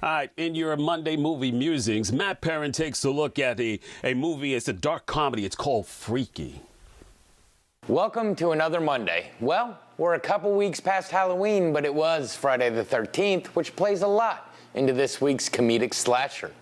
All right, in your Monday movie musings, Matt Perrin takes a look at a movie. It's a dark comedy. It's called Freaky. Welcome to another Monday. Well, we're a couple weeks past Halloween, but it was Friday the 13th, which plays a lot into this week's comedic slasher.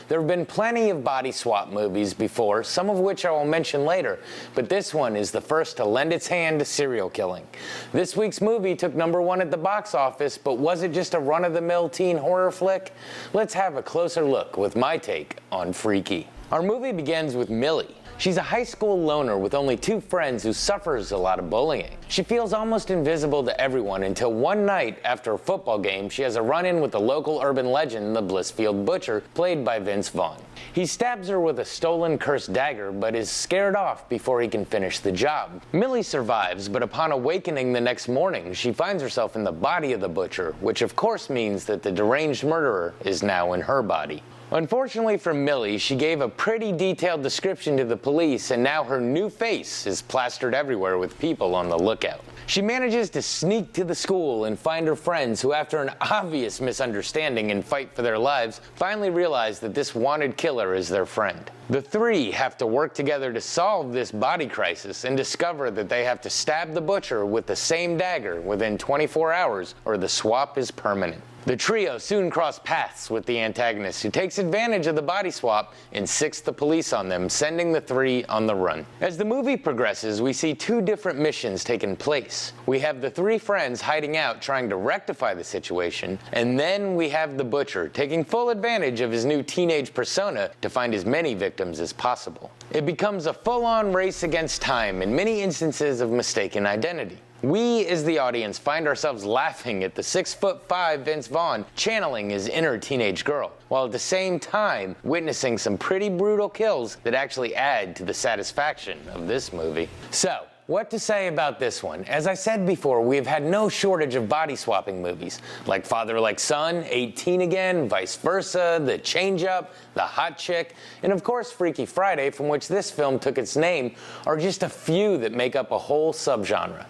There have been plenty of body swap movies before, some of which I will mention later, but this one is the first to lend its hand to serial killing. This week's movie took #1 at the box office, but was it just a run-of-the-mill teen horror flick? Let's have a closer look with my take on Freaky. Our movie begins with Millie. She's a high school loner with only 2 friends who suffers a lot of bullying. She feels almost invisible to everyone until one night after a football game, she has a run-in with the local urban legend, the Blissfield Butcher, played by Vince Vaughn. He stabs her with a stolen cursed dagger, but is scared off before he can finish the job. Millie survives, but upon awakening the next morning, she finds herself in the body of the Butcher, which of course means that the deranged murderer is now in her body. Unfortunately for Millie, she gave a pretty detailed description to the police, and now her new face is plastered everywhere with people on the lookout. She manages to sneak to the school and find her friends who, after an obvious misunderstanding and fight for their lives, finally realize that this wanted killer is their friend. The 3 have to work together to solve this body crisis and discover that they have to stab the Butcher with the same dagger within 24 hours or the swap is permanent. The trio soon cross paths with the antagonist, who takes advantage of the body swap and sicks the police on them, sending the 3 on the run. As the movie progresses, we see 2 different missions taking place. We have the 3 friends hiding out trying to rectify the situation, and then we have the Butcher taking full advantage of his new teenage persona to find as many victims as possible. It becomes a full-on race against time and many instances of mistaken identity. We, as the audience, find ourselves laughing at the 6'5" Vince Vaughn channeling his inner teenage girl, while at the same time witnessing some pretty brutal kills that actually add to the satisfaction of this movie. So, what to say about this one? As I said before, we've had no shortage of body swapping movies, like Father Like Son, 18 Again, Vice Versa, The Change Up, The Hot Chick, and of course Freaky Friday, from which this film took its name, are just a few that make up a whole subgenre.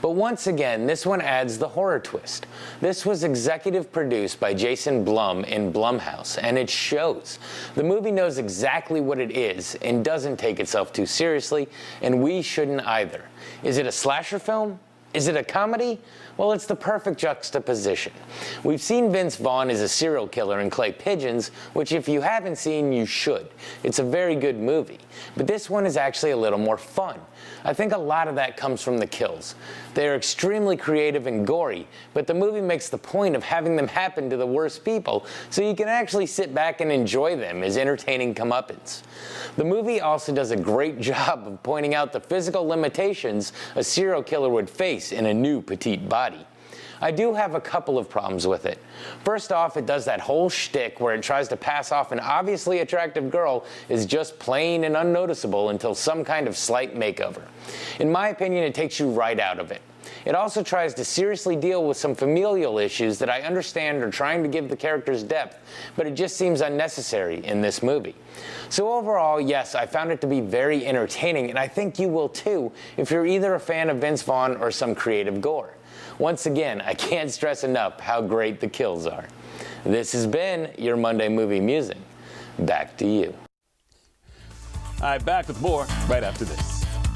But once again, this one adds the horror twist. This was executive produced by Jason Blum in Blumhouse, and it shows. The movie knows exactly what it is and doesn't take itself too seriously, and we shouldn't either. Is it a slasher film? Is it a comedy? Well, it's the perfect juxtaposition. We've seen Vince Vaughn as a serial killer in Clay Pigeons, which if you haven't seen, you should. It's a very good movie. But this one is actually a little more fun. I think a lot of that comes from the kills. They are extremely creative and gory, but the movie makes the point of having them happen to the worst people, so you can actually sit back and enjoy them as entertaining comeuppance. The movie also does a great job of pointing out the physical limitations a serial killer would face in a new petite body. I do have a couple of problems with it. First off, it does that whole shtick where it tries to pass off an obviously attractive girl as just plain and unnoticeable until some kind of slight makeover. In my opinion, it takes you right out of it. It also tries to seriously deal with some familial issues that I understand are trying to give the characters depth, but it just seems unnecessary in this movie. So overall, yes, I found it to be very entertaining, and I think you will too if you're either a fan of Vince Vaughn or some creative gore. Once again, I can't stress enough how great the kills are. This has been your Monday Movie Musing. Back to you. All right, back with more right after this.